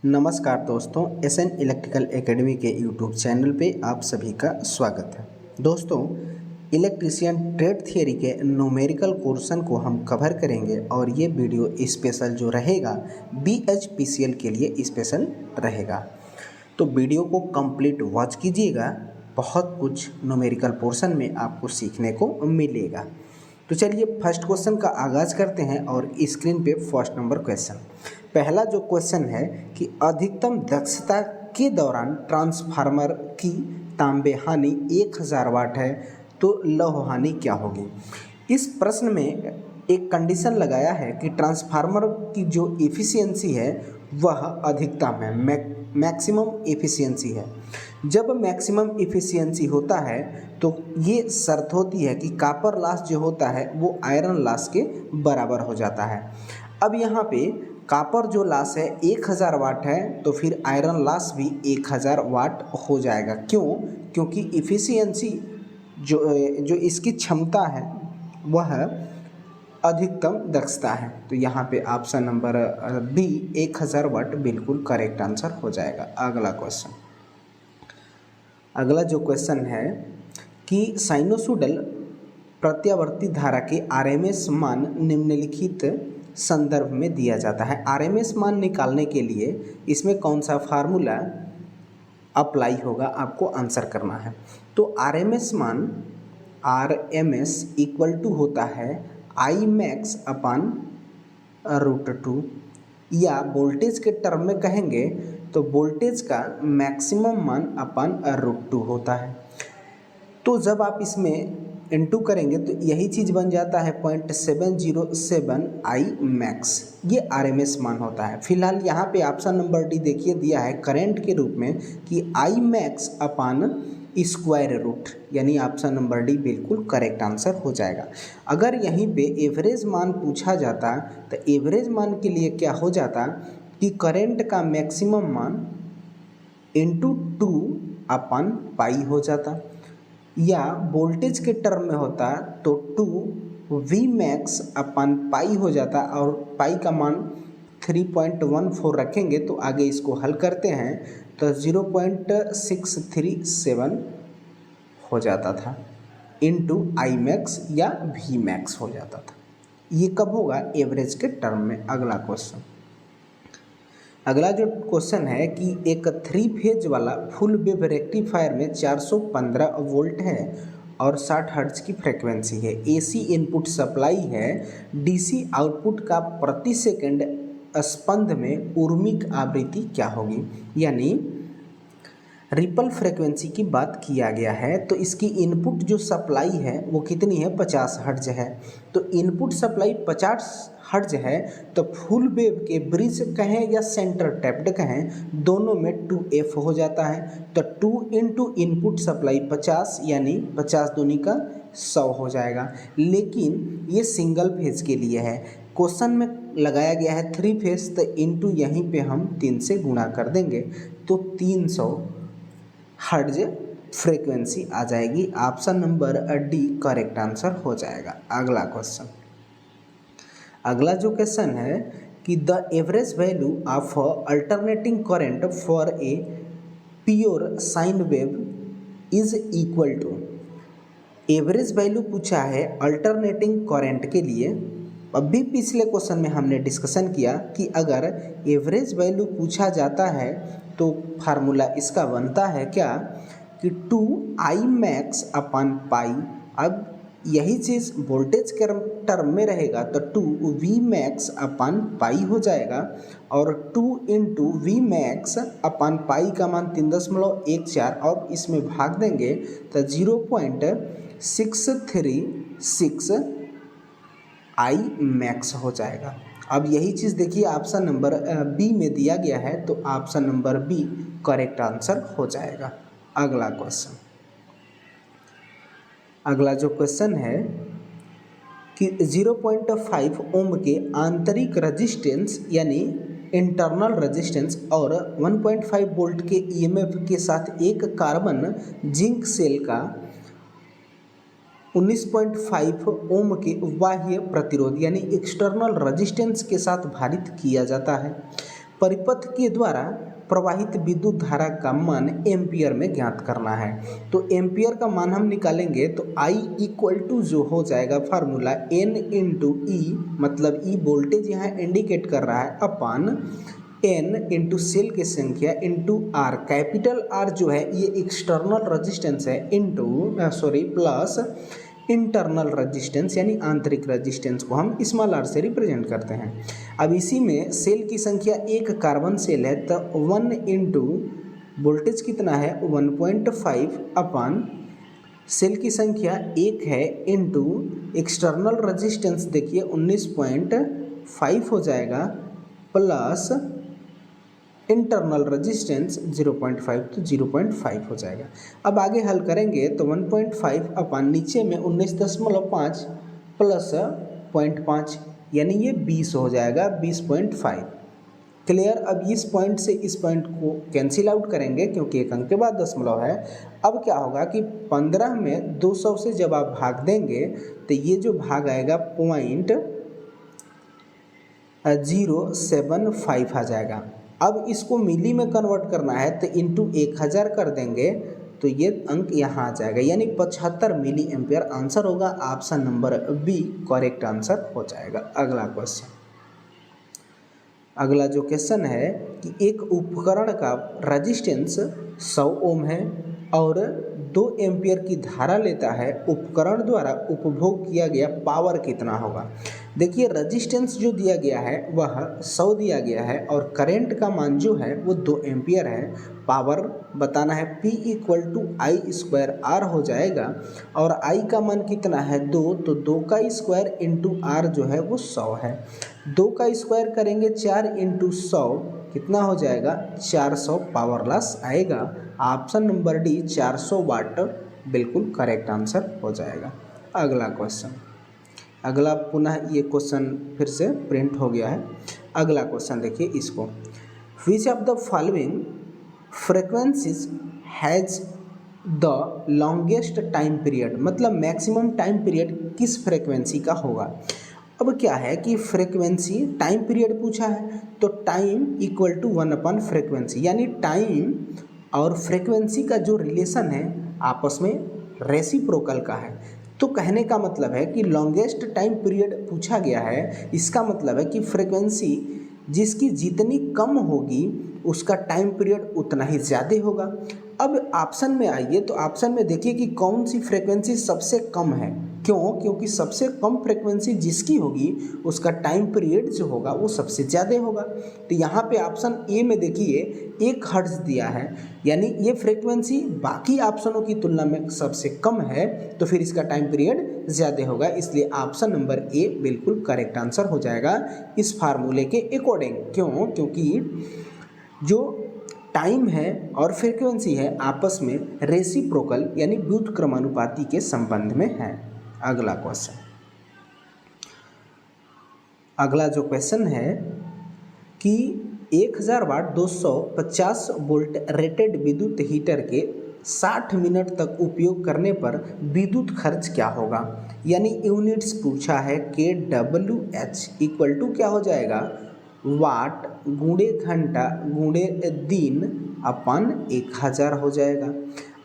नमस्कार दोस्तों, SN electrical academy के यूट्यूब चैनल पे आप सभी का स्वागत है। दोस्तों, इलेक्ट्रीशियन ट्रेड थियरी के न्यूमेरिकल पोर्शन को हम कवर करेंगे और ये वीडियो स्पेशल जो रहेगा बीएचपीसीएल के लिए स्पेशल रहेगा। तो वीडियो को कंप्लीट वॉच कीजिएगा, बहुत कुछ न्यूमेरिकल पोर्शन में आपको सीखने को मिलेगा। तो चलिए फर्स्ट क्वेश्चन का आगाज़ करते हैं और स्क्रीन पे फर्स्ट नंबर क्वेश्चन। पहला जो क्वेश्चन है कि अधिकतम दक्षता के दौरान ट्रांसफार्मर की तांबे हानि 1000 वाट है तो लौह हानि क्या होगी। इस प्रश्न में एक कंडीशन लगाया है कि ट्रांसफार्मर की जो एफिशिएंसी है वह अधिकतम है, मैक्सिमम एफिशिएंसी है। जब मैक्सिमम एफिशिएंसी होता है तो ये शर्त होती है कि कॉपर लॉस जो होता है वो आयरन लॉस के बराबर हो जाता है। अब यहाँ पे कॉपर जो लॉस है 1000 वाट है तो फिर आयरन लॉस भी 1000 वाट हो जाएगा। क्यों? क्योंकि एफिशिएंसी जो इसकी क्षमता है वह अधिकतम दक्षता है। तो यहाँ पे ऑप्शन नंबर बी 1000 वाट बिल्कुल करेक्ट आंसर हो जाएगा। अगला क्वेश्चन, अगला जो क्वेश्चन है कि साइनोसॉइडल प्रत्यावर्ती धारा के आरएमएस मान निम्नलिखित संदर्भ में दिया जाता है। आरएमएस मान निकालने के लिए इसमें कौन सा फार्मूला अप्लाई होगा, आपको आंसर करना है। तो आरएमएस मान इक्वल टू होता है आई मैक्स अपान √2, या वोल्टेज के टर्म में कहेंगे तो वोल्टेज का मैक्सिमम मान अपान √2 होता है। तो जब आप इसमें इनटू करेंगे तो यही चीज़ बन जाता है 0.707 आई मैक्स, ये आरएमएस मान होता है। फिलहाल यहाँ पे ऑप्शन नंबर डी देखिए दिया है करंट के रूप में कि I max upon square root, यानी ऑप्शन नंबर डी बिल्कुल करेक्ट आंसर हो जाएगा। अगर यहीं पे एवरेज मान पूछा जाता तो एवरेज मान के लिए क्या हो जाता कि करंट का मैक्सिमम मान इंटू 2 अपन पाई हो जाता, या वोल्टेज के टर्म में होता तो 2 वी मैक्स अपन पाई हो जाता, और पाई का मान 3.14 रखेंगे तो आगे इसको हल करते हैं तो 0.637 हो जाता था इंटू आई मैक्स या वी मैक्स हो जाता था। ये कब होगा? एवरेज के टर्म में। अगला क्वेश्चन, अगला जो क्वेश्चन है कि एक 3 फेज वाला फुल वेव रेक्टिफायर में 415 वोल्ट है और 60 हर्ट्ज की फ्रीक्वेंसी है। एसी इनपुट सप्लाई है, डीसी आउटपुट का प्रति सेकंड स्पंद में उर्मिक आवृत्ति क्या होगी, यानी रिपल फ्रीक्वेंसी की बात किया गया है। तो इसकी इनपुट जो सप्लाई है वो कितनी है? 50 हर्ट्ज है। तो इनपुट सप्लाई 50 हर्ट्ज है तो फुल वेव के ब्रिज कहें या सेंटर टैप्ड कहें, दोनों में 2f हो जाता है। तो 2 इंटू इनपुट सप्लाई 50, यानी 50 दूनी का 100 हो जाएगा। लेकिन ये सिंगल फेज के लिए है, क्वेश्चन में लगाया गया है 3 फेज, तो इंटू यहीं पे हम 3 से गुणा कर देंगे तो 300 हर्ट्ज फ्रीक्वेंसी आ जाएगी। Option number D correct answer हो जाएगा। अगला क्वेश्चन, अगला जो क्वेश्चन है कि the average value of alternating current for a pure sine wave is equal to, average value पूछा है अल्टरनेटिंग करंट के लिए। अभी पिछले क्वेश्चन में हमने डिस्कशन किया कि अगर एवरेज वैल्यू पूछा जाता है तो फार्मूला इसका बनता है क्या कि 2 आई मैक्स अपन पाई। अब यही चीज़ वोल्टेज के टर्म में रहेगा तो 2 वी मैक्स अपन पाई हो जाएगा, और 2 इंटू वी मैक्स अपन पाई का मान 3.14 और इसमें भाग देंगे तो 0.636 आई मैक्स हो जाएगा। अब यही चीज़ देखिए ऑप्शन नंबर बी में दिया गया है तो option number B correct answer हो जाएगा। अगला क्वेश्चन, अगला जो क्वेश्चन है कि 0.5 ओम के आंतरिक रेजिस्टेंस यानी इंटरनल रेजिस्टेंस और 1.5 वोल्ट के ईएमएफ के साथ एक कार्बन जिंक सेल का 19.5 ओम के बाह्य प्रतिरोध यानी एक्सटर्नल रेजिस्टेंस के साथ भारित किया जाता है। परिपथ के द्वारा प्रवाहित विद्युत धारा का मान एम्पियर में ज्ञात करना है। तो एम्पियर का मान हम निकालेंगे तो I इक्वल टू जो हो जाएगा फार्मूला N इंटू ई, मतलब ई वोल्टेज यहाँ इंडिकेट कर रहा है, अपान N इंटू सेल की संख्या इंटू R। कैपिटल R जो है ये एक्सटर्नल रजिस्टेंस है, इंटू प्लस इंटरनल रेजिस्टेंस यानी आंतरिक रेजिस्टेंस को हम स्मॉल r से रिप्रेजेंट करते हैं। अब इसी में सेल की संख्या एक कार्बन सेल है तो 1 इंटू वोल्टेज कितना है 1.5 अपान सेल की संख्या एक है इंटू एक्सटर्नल रेजिस्टेंस देखिए 19.5 हो जाएगा प्लस इंटरनल रेजिस्टेंस 0.5 तो 0.5 हो जाएगा। अब आगे हल करेंगे तो 1.5 अपान नीचे में 19.5 प्लस 0.5 यानी ये 20 हो जाएगा 20.5। क्लियर। अब इस पॉइंट से इस पॉइंट को कैंसिल आउट करेंगे क्योंकि एक अंक के बाद दशमलव है। अब क्या होगा कि 15 में 200 से जब आप भाग देंगे तो ये जो भाग आएगा 0.075 आ जाएगा। अब इसको मिली में कन्वर्ट करना है तो इंटू 1000 कर देंगे तो ये अंक यहाँ आ जाएगा, यानी 75 मिली एम्पियर आंसर होगा। Option number B correct answer हो जाएगा। अगला क्वेश्चन, अगला जो क्वेश्चन है कि एक उपकरण का रेजिस्टेंस 100 ओम है और 2 एम्पियर की धारा लेता है, उपकरण द्वारा उपभोग किया गया पावर कितना होगा। देखिए रेजिस्टेंस जो दिया गया है वह 100 दिया गया है और करंट का मान जो है वो 2 एम्पियर है। पावर बताना है P equal to I square R हो जाएगा और I का मान कितना है 2, तो 2 का स्क्वायर इंटू R जो है वो 100 है। 2 का स्क्वायर करेंगे 4 इंटू 100 कितना हो जाएगा 400 पावर लॉस आएगा। ऑप्शन नंबर डी 400 वाट बिल्कुल करेक्ट आंसर हो जाएगा। अगला क्वेश्चन, अगला पुनः ये क्वेश्चन फिर से प्रिंट हो गया है। अगला क्वेश्चन देखिए इसको, which of the following frequencies has the longest time period, मतलब मैक्सिमम टाइम पीरियड किस फ्रीक्वेंसी का होगा। अब क्या है कि फ्रीक्वेंसी टाइम पीरियड पूछा है तो टाइम इक्वल टू 1 फ्रीक्वेंसी, यानी टाइम और फ्रीक्वेंसी का जो रिलेशन है आपस में रेसिप्रोकल का है। तो कहने का मतलब है कि लॉन्गेस्ट टाइम पीरियड पूछा गया है, इसका मतलब है कि फ्रीक्वेंसी जिसकी जितनी कम होगी उसका टाइम पीरियड उतना ही ज़्यादा होगा। अब ऑप्शन में आइए तो ऑप्शन में देखिए कि कौन सी फ्रीक्वेंसी सबसे कम है। क्यों? क्योंकि सबसे कम फ्रीक्वेंसी जिसकी होगी उसका टाइम पीरियड जो होगा वो सबसे ज़्यादा होगा। तो यहाँ पे ऑप्शन ए में देखिए 1 हर्ट्ज दिया है, यानी ये फ्रीक्वेंसी बाकी ऑप्शनों की तुलना में सबसे कम है, तो फिर इसका टाइम पीरियड ज़्यादा होगा। इसलिए ऑप्शन नंबर ए बिल्कुल करेक्ट आंसर हो जाएगा इस फार्मूले के अकॉर्डिंग। क्यों? क्योंकि जो टाइम है और फ्रीक्वेंसी है आपस में रेसिप्रोकल यानी व्युत्क्रमानुपाती के संबंध में है। अगला क्वेश्चन, अगला जो क्वेश्चन है कि 1000 वाट 250 वोल्ट रेटेड विद्युत हीटर के 60 मिनट तक उपयोग करने पर विद्युत खर्च क्या होगा, यानी यूनिट्स पूछा है। kWh इक्वल टू क्या हो जाएगा वाट गुणे घंटा गुणे दिन अपन 1000 हो जाएगा।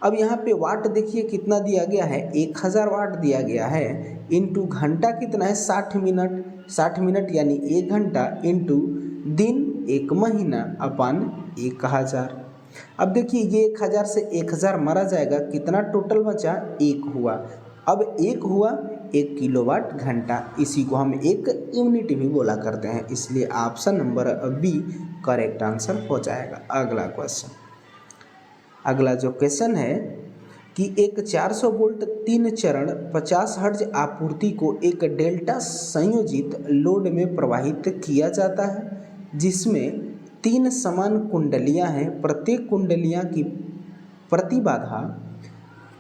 अब यहाँ पे वाट देखिए कितना दिया गया है 1000 वाट दिया गया है, इंटू घंटा कितना है 60 मिनट, 60 मिनट यानी 1 घंटा इंटू दिन 1 महीना अपन 1000। अब देखिए ये 1000 से 1000 मारा जाएगा, कितना टोटल बचा 1 हुआ। अब 1 हुआ 1 किलोवाट घंटा, इसी को हम एक यूनिट भी बोला करते हैं, इसलिए option number B correct answer हो जाएगा। अगला क्वेश्चन, अगला जो क्वेश्चन है कि एक 400 वोल्ट 3 चरण 50 हर्ट्ज आपूर्ति को एक डेल्टा संयोजित लोड में प्रवाहित किया जाता है, जिसमें 3 समान कुंडलियां हैं। प्रत्येक कुंडलियां की प्रतिबाधा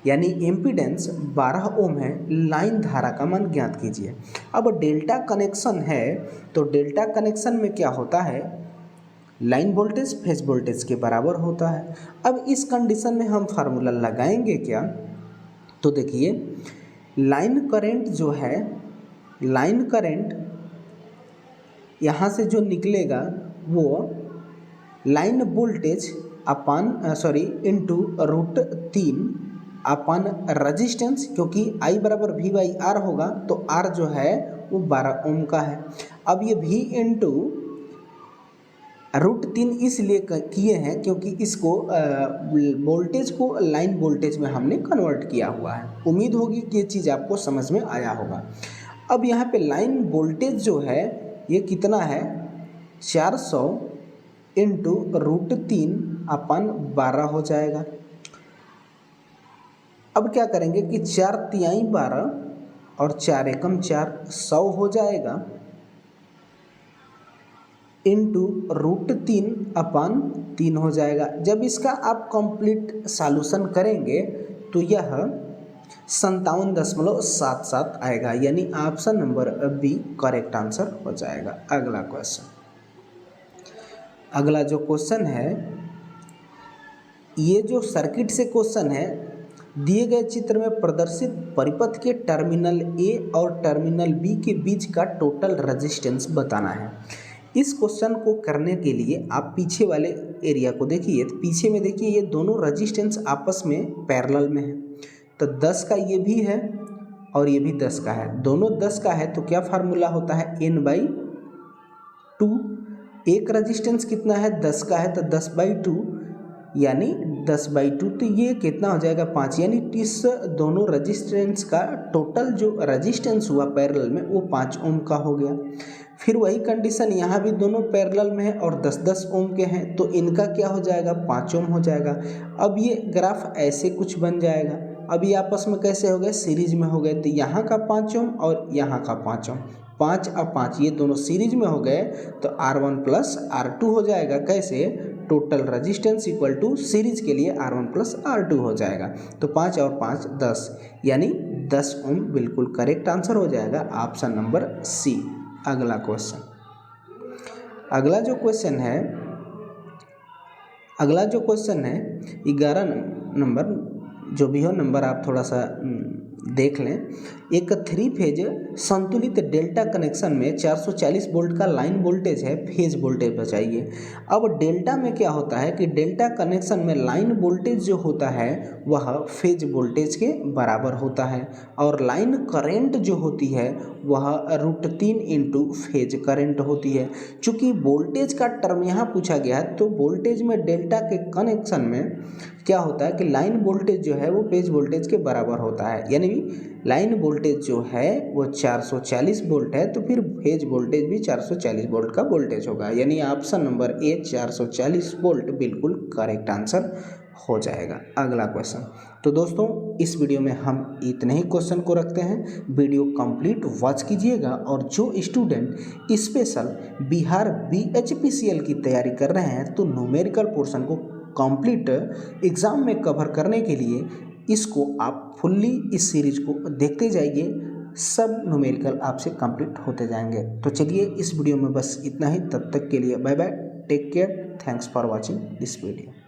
यानी इम्पीडेंस 12 ओम है। लाइन धारा का मान ज्ञात कीजिए। अब डेल्टा कनेक्शन है तो डेल्टा कनेक्शन में क्या होता है, लाइन वोल्टेज फेज वोल्टेज के बराबर होता है। अब इस कंडीशन में हम फार्मूला लगाएंगे क्या, तो देखिए लाइन करंट जो है, लाइन करंट यहाँ से जो निकलेगा वो लाइन वोल्टेज इंटू √3 अपन रजिस्टेंस, क्योंकि I बराबर V/R होगा तो R जो है वो 12 ओम का है। अब ये V इंटू √3 इसलिए किए हैं क्योंकि इसको वोल्टेज को लाइन वोल्टेज में हमने कन्वर्ट किया हुआ है। उम्मीद होगी कि ये चीज़ आपको समझ में आया होगा। अब यहाँ पे लाइन वोल्टेज जो है ये कितना है, 400 इंटू √3 अपन 12 हो जाएगा। अब क्या करेंगे कि 4 तिहाई 12 और 4 एकम 4, 100 हो जाएगा इंटू √3 अपन 3 हो जाएगा। जब इसका आप कंप्लीट सॉल्यूशन करेंगे तो यह 57.77 आएगा, यानी option number B correct answer हो जाएगा। अगला क्वेश्चन, अगला जो क्वेश्चन है, ये जो सर्किट से क्वेश्चन है, दिए गए चित्र में प्रदर्शित परिपथ के टर्मिनल ए और टर्मिनल बी के बीच का टोटल रेजिस्टेंस बताना है। इस क्वेश्चन को करने के लिए आप पीछे वाले एरिया को देखिए, तो पीछे में देखिए ये दोनों रेजिस्टेंस आपस में पैरेलल में है, तो 10 का ये भी है और ये भी 10 का है, दोनों 10 का है, तो क्या फार्मूला होता है, n/2। एक रेजिस्टेंस कितना है, 10 का है, तो 10/2 यानी 10/2, तो ये कितना हो जाएगा, 5, यानी इस दोनों रेजिस्टेंस का टोटल जो रेजिस्टेंस हुआ पैरेलल में वो 5 ओम का हो गया। फिर वही कंडीशन यहाँ भी दोनों पैरेलल में है और 10-10 ओम के हैं, तो इनका क्या हो जाएगा, 5 ओम हो जाएगा। अब ये ग्राफ ऐसे कुछ बन जाएगा। अब ये आपस में कैसे हो गए, सीरीज में हो गए, तो यहाँ का 5 ओम और यहाँ का 5 ओम, 5 और 5 ये दोनों सीरीज में हो गए, तो R1 प्लस R2 हो जाएगा। कैसे, total resistance equal to series के लिए R1 प्लस R2 हो जाएगा, तो 5 और 5 10, यानी 10 ओम बिल्कुल करेक्ट आंसर हो जाएगा, ऑप्शन नंबर सी। अगला क्वेश्चन, अगला जो क्वेश्चन है 11 नंबर, जो भी हो नंबर आप थोड़ा सा देख लें। एक 3 फेज संतुलित डेल्टा कनेक्शन में 440 वोल्ट का लाइन वोल्टेज है, फेज वोल्टेज बताइए। अब डेल्टा में क्या होता है कि डेल्टा कनेक्शन में लाइन वोल्टेज जो होता है वह फेज वोल्टेज के बराबर होता है, और लाइन करंट जो होती है वह √3 इंटू फेज करंट होती है। चूँकि वोल्टेज का टर्म यहाँ पूछा गया है, तो वोल्टेज में डेल्टा के कनेक्शन में क्या होता है कि लाइन वोल्टेज जो है वो फेज वोल्टेज के बराबर होता है, यानी लाइन वोल्टेज जो है वो 440 वोल्ट है, तो फिर फेज वोल्टेज भी 440 वोल्ट का वोल्टेज होगा, यानी ऑप्शन नंबर ए 440 वोल्ट बिल्कुल करेक्ट आंसर हो जाएगा। अगला क्वेश्चन, तो दोस्तों इस वीडियो में हम इतने ही क्वेश्चन को रखते हैं, वीडियो कंप्लीट वॉच कीजिएगा, और जो स्टूडेंट स्पेशल बिहार BHPCL की तैयारी कर रहे हैं तो न्यूमेरिकल पोर्शन को कंप्लीट एग्ज़ाम में कवर करने के लिए इसको आप फुल्ली इस सीरीज को देखते जाइए, सब न्यूमेरिकल आपसे कंप्लीट होते जाएंगे। तो चलिए इस वीडियो में बस इतना ही, तब तक के लिए bye bye, take care, thanks for watching this video.